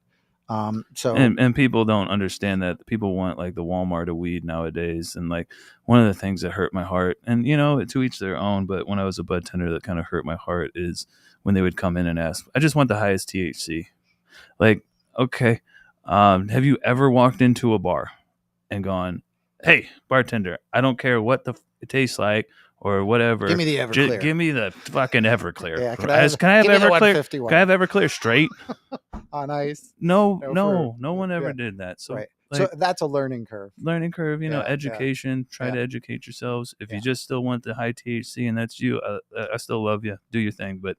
Speaker 2: So
Speaker 1: and people don't understand that. People want like the Walmart of weed nowadays, and like one of the things that hurt my heart, and to each their own, but when I was a bud tender that kind of hurt my heart is when they would come in and ask, I just want the highest THC. Like, okay, have you ever walked into a bar and gone, hey, bartender, I don't care what it tastes like or whatever.
Speaker 2: give me the Everclear.
Speaker 1: Give me the fucking Everclear.
Speaker 2: Yeah,
Speaker 1: can I have Everclear? Can I have Everclear straight?
Speaker 2: On ice?
Speaker 1: No one ever did that. So,
Speaker 2: right.
Speaker 1: Like,
Speaker 2: so that's a learning curve.
Speaker 1: Education. Try to educate yourselves. If you just still want the high THC and that's you, I still love you. Do your thing, but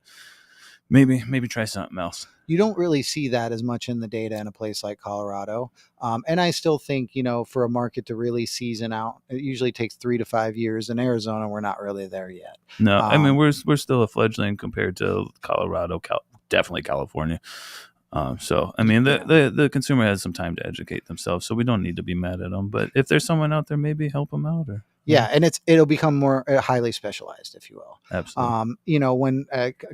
Speaker 1: maybe try something else.
Speaker 2: You don't really see that as much in the data in a place like Colorado. And I still think, for a market to really season out, it usually takes 3 to 5 years. In Arizona, we're not really there yet.
Speaker 1: No, I mean, we're still a fledgling compared to Colorado, definitely California. So, I mean, the consumer has some time to educate themselves, so we don't need to be mad at them. But if there's someone out there, maybe help them out.
Speaker 2: And it'll become more highly specialized, if you will.
Speaker 1: Absolutely.
Speaker 2: When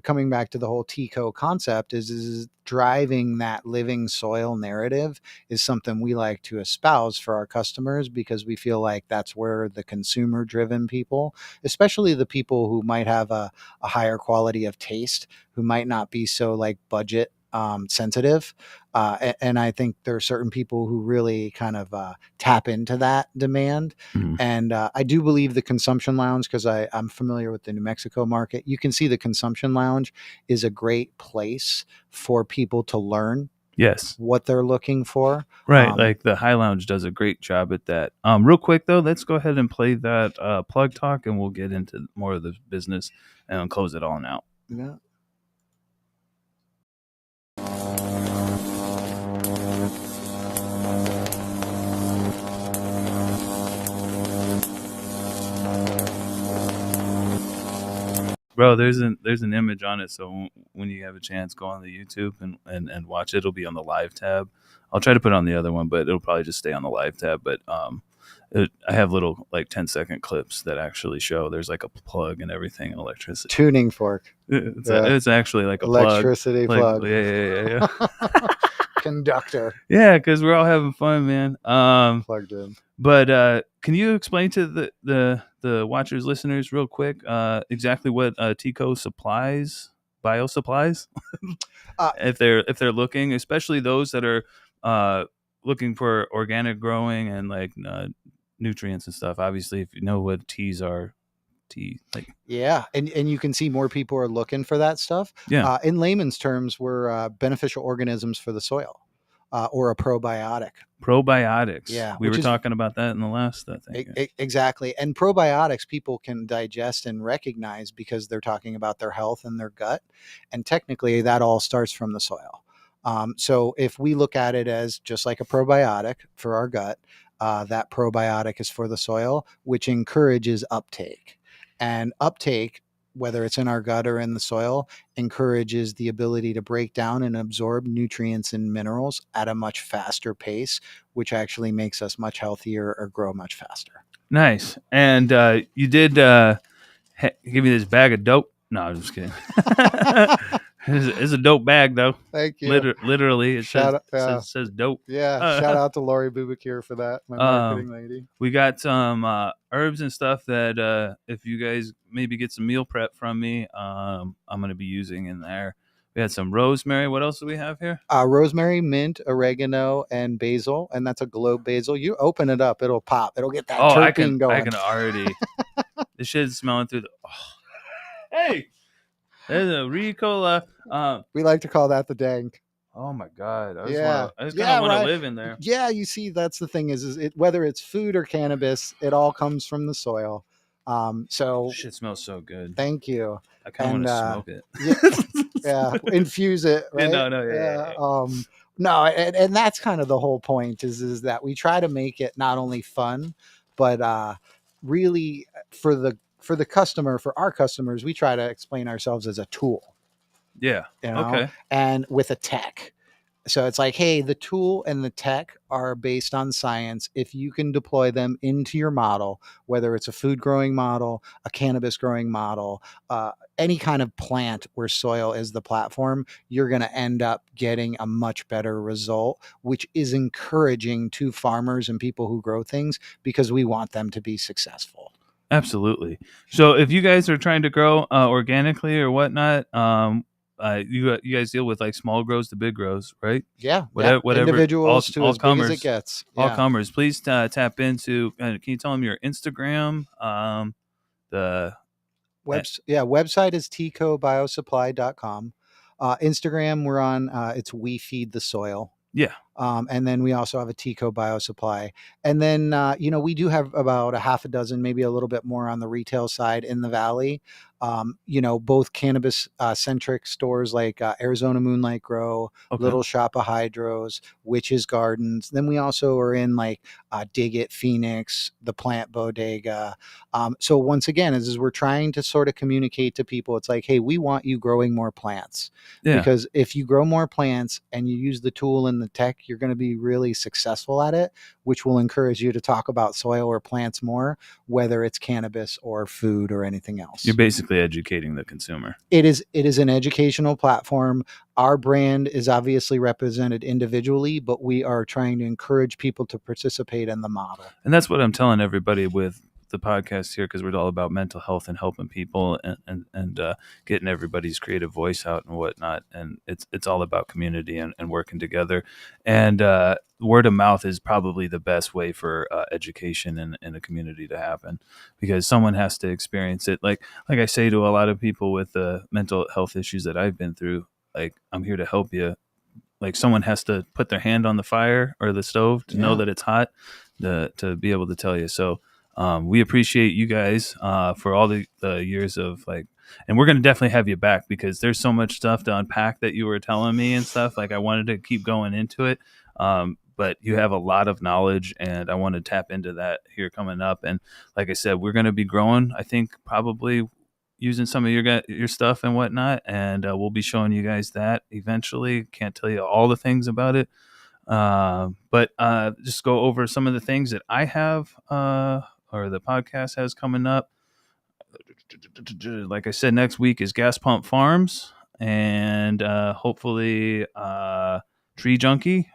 Speaker 2: coming back to the whole Teaco concept is driving that living soil narrative is something we like to espouse for our customers, because we feel like that's where the consumer driven people, especially the people who might have a higher quality of taste, who might not be so like budget sensitive. And I think there are certain people who really kind of tap into that demand.
Speaker 1: Mm-hmm.
Speaker 2: And I do believe the consumption lounge, because I'm familiar with the New Mexico market, you can see the consumption lounge is a great place for people to learn what they're looking for.
Speaker 1: Right. Like the High Lounge does a great job at that. Real quick though, let's go ahead and play that plug talk and we'll get into more of the business and close it all out.
Speaker 2: Yeah.
Speaker 1: Bro, there's an image on it, so when you have a chance, go on the YouTube and watch it. It'll be on the live tab. I'll try to put it on the other one, but it'll probably just stay on the live tab. But I have little like 10-second clips that actually show there's like a plug and everything, and electricity.
Speaker 2: Tuning fork.
Speaker 1: It's actually like a
Speaker 2: electricity
Speaker 1: plug.
Speaker 2: plug.
Speaker 1: Yeah.
Speaker 2: Conductor.
Speaker 1: Yeah, because we're all having fun, man.
Speaker 2: Plugged in.
Speaker 1: But can you explain to the watchers, listeners, real quick, exactly what Teaco Bio-Supplies, if they're looking, especially those that are looking for organic growing and like nutrients and stuff. Obviously, if you know what teas are.
Speaker 2: And you can see more people are looking for that stuff. In layman's terms, we're beneficial organisms for the soil, or a probiotic.
Speaker 1: Probiotics.
Speaker 2: Yeah,
Speaker 1: we were talking about that in the last thing.
Speaker 2: Exactly. And probiotics people can digest and recognize because they're talking about their health and their gut, and technically that all starts from the soil. So if we look at it as just like a probiotic for our gut, that probiotic is for the soil, which encourages uptake. And uptake, whether it's in our gut or in the soil, encourages the ability to break down and absorb nutrients and minerals at a much faster pace, which actually makes us much healthier or grow much faster.
Speaker 1: Nice. And you did give me this bag of dope. No, I'm just kidding. It's a dope bag, though.
Speaker 2: Thank you.
Speaker 1: Literally, it says dope.
Speaker 2: Yeah, shout out to Lori Bubakir for that, my marketing lady.
Speaker 1: We got some herbs and stuff that if you guys maybe get some meal prep from me, I'm going to be using in there. We had some rosemary. What else do we have here?
Speaker 2: Rosemary, mint, oregano, and basil, and that's a globe basil. You open it up, it'll pop. It'll get that terpene going.
Speaker 1: I can already. This shit's smelling through the. Oh. Hey. There's a Ricola.
Speaker 2: We like to call that the dank.
Speaker 1: Oh my God,
Speaker 2: Yeah.
Speaker 1: I just kind of
Speaker 2: Yeah,
Speaker 1: want to
Speaker 2: right.
Speaker 1: live in there.
Speaker 2: Yeah, you see, that's the thing is it, whether it's food or cannabis, it all comes from the soil. So
Speaker 1: Shit smells so good.
Speaker 2: thank you.
Speaker 1: I kind of want
Speaker 2: And
Speaker 1: to smoke it.
Speaker 2: yeah, yeah, infuse it,
Speaker 1: Yeah,
Speaker 2: right?
Speaker 1: no, yeah.
Speaker 2: No, and that's kind of the whole point is that we try to make it not only fun, but really for the customer, for our customers, we try to explain ourselves as a tool,
Speaker 1: Yeah.
Speaker 2: you know,
Speaker 1: Okay.
Speaker 2: and with a tech. So it's like, hey, the tool and the tech are based on science. If you can deploy them into your model, whether it's a food growing model, a cannabis growing model, any kind of plant where soil is the platform, you're going to end up getting a much better result, which is encouraging to farmers and people who grow things because we want them to be successful.
Speaker 1: Absolutely. So if you guys are trying to grow organically or whatnot, you guys deal with like small grows to big grows, right?
Speaker 2: Yeah, yeah.
Speaker 1: Whatever,
Speaker 2: Individuals to
Speaker 1: all
Speaker 2: as big as it
Speaker 1: comers,
Speaker 2: gets.
Speaker 1: all
Speaker 2: Yeah.
Speaker 1: comers. Please tap into. Can you tell them your Instagram? The
Speaker 2: Website is teacobiosupply.com. Instagram, we're on, it's We Feed the Soil.
Speaker 1: yeah.
Speaker 2: And then we also have a Teaco Bio-Supply. And then, we do have about a half a dozen, maybe a little bit more on the retail side in the Valley. Both cannabis centric stores like Arizona Moonlight Grow,
Speaker 1: Okay.
Speaker 2: Little Shop of Hydros, Witches Gardens. Then we also are in like Dig It Phoenix, the Plant Bodega. So once again, as we're trying to sort of communicate to people, it's like, hey, we want you growing more plants.
Speaker 1: Yeah.
Speaker 2: Because if you grow more plants and you use the tool and the tech, you're going to be really successful at it, which will encourage you to talk about soil or plants more, whether it's cannabis or food or anything else.
Speaker 1: You're basically educating the consumer.
Speaker 2: It is an educational platform. Our brand is obviously represented individually, but we are trying to encourage people to participate in the model.
Speaker 1: And that's what I'm telling everybody with the podcast here, because we're all about mental health and helping people and getting everybody's creative voice out and whatnot. And it's all about community and working together. And word of mouth is probably the best way for education in a community to happen, because someone has to experience it. Like I say to a lot of people with the mental health issues that I've been through, like, I'm here to help you. Like, someone has to put their hand on the fire or the stove to know that it's hot, to be able to tell you. So we appreciate you guys for all the years of like, and we're going to definitely have you back, because there's so much stuff to unpack that you were telling me and stuff. Like, I wanted to keep going into it. But you have a lot of knowledge, and I want to tap into that here coming up. And like I said, we're going to be growing, I think, probably using some of your stuff and whatnot, and we'll be showing you guys that eventually. Can't tell you all the things about it, but just go over some of the things that I have or the podcast has coming up. Like I said, next week is Gas Pump Farms, and hopefully Tree Junkie,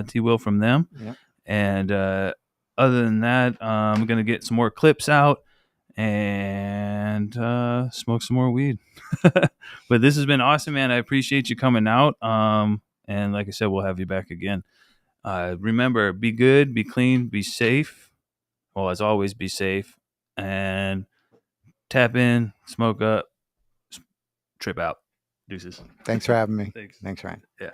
Speaker 1: T Will from them.
Speaker 2: Yep.
Speaker 1: And other than that, I'm gonna get some more clips out and smoke some more weed. But this has been awesome, man. I appreciate you coming out. And like I said, we'll have you back again. Remember, be good, be clean, be safe. Well, as always, be safe, and tap in, smoke up, trip out. Deuces.
Speaker 2: Thanks for having me.
Speaker 1: Thanks,
Speaker 2: Ryan.
Speaker 1: Yeah.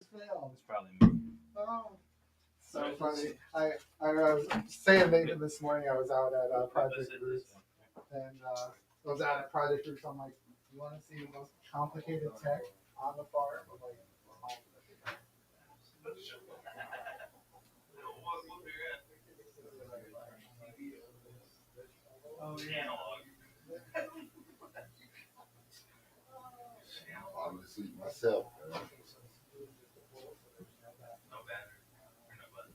Speaker 1: It's probably me.
Speaker 2: Oh, so funny. I was saying later this morning, I was out at Project Roots, and I was out at Project Roots. I'm like, you want to see the most complicated tech on the farm? I'm like,
Speaker 1: Oh, yeah.
Speaker 3: I'm gonna see myself.
Speaker 1: No battery. No button.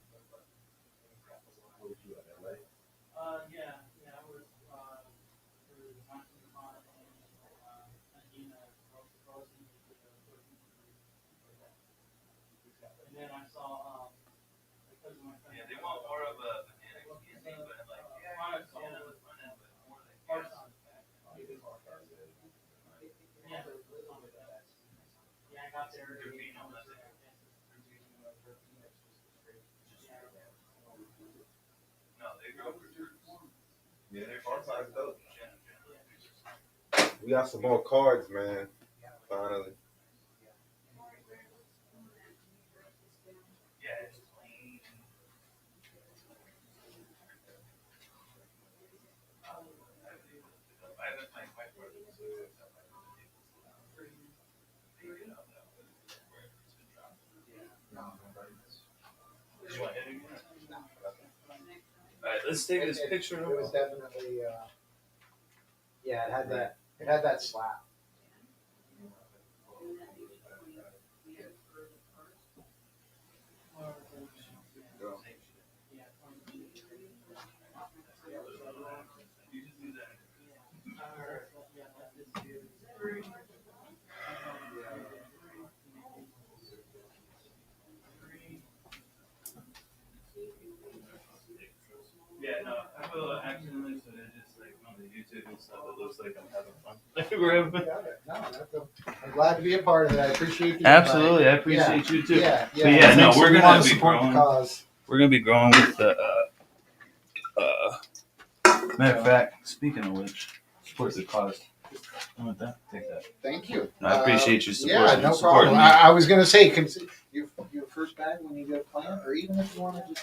Speaker 1: Yeah, I was Yeah, they want more of a mechanic thing, but like, no, they grow for troops.
Speaker 3: Yeah, their farm size dope. We got some more cards, man. Finally.
Speaker 1: Yeah, it's clean. I haven't played quite for it, so you want to hit it again? All right, let's take this picture.
Speaker 2: It was definitely, yeah, it had that slap.
Speaker 1: Yeah, no, I will accidentally, so they're just like on the YouTube and stuff. It looks like I'm having fun. We're having fun.
Speaker 2: I'm glad to be a part of it. I appreciate the
Speaker 1: Absolutely, I
Speaker 2: invite.
Speaker 1: appreciate you too.
Speaker 2: Yeah, yeah.
Speaker 1: But yeah, no,
Speaker 2: Thanks,
Speaker 1: we're
Speaker 2: we
Speaker 1: gonna
Speaker 2: wanna
Speaker 1: be
Speaker 2: support the
Speaker 1: growing.
Speaker 2: cause.
Speaker 1: We're gonna be growing with the. Matter of fact, speaking of which, support the cause. I want that. Take that.
Speaker 2: Thank you.
Speaker 1: I appreciate your support.
Speaker 2: Yeah, no problem. I was gonna say, your first bag when you go plant, or even if you want to just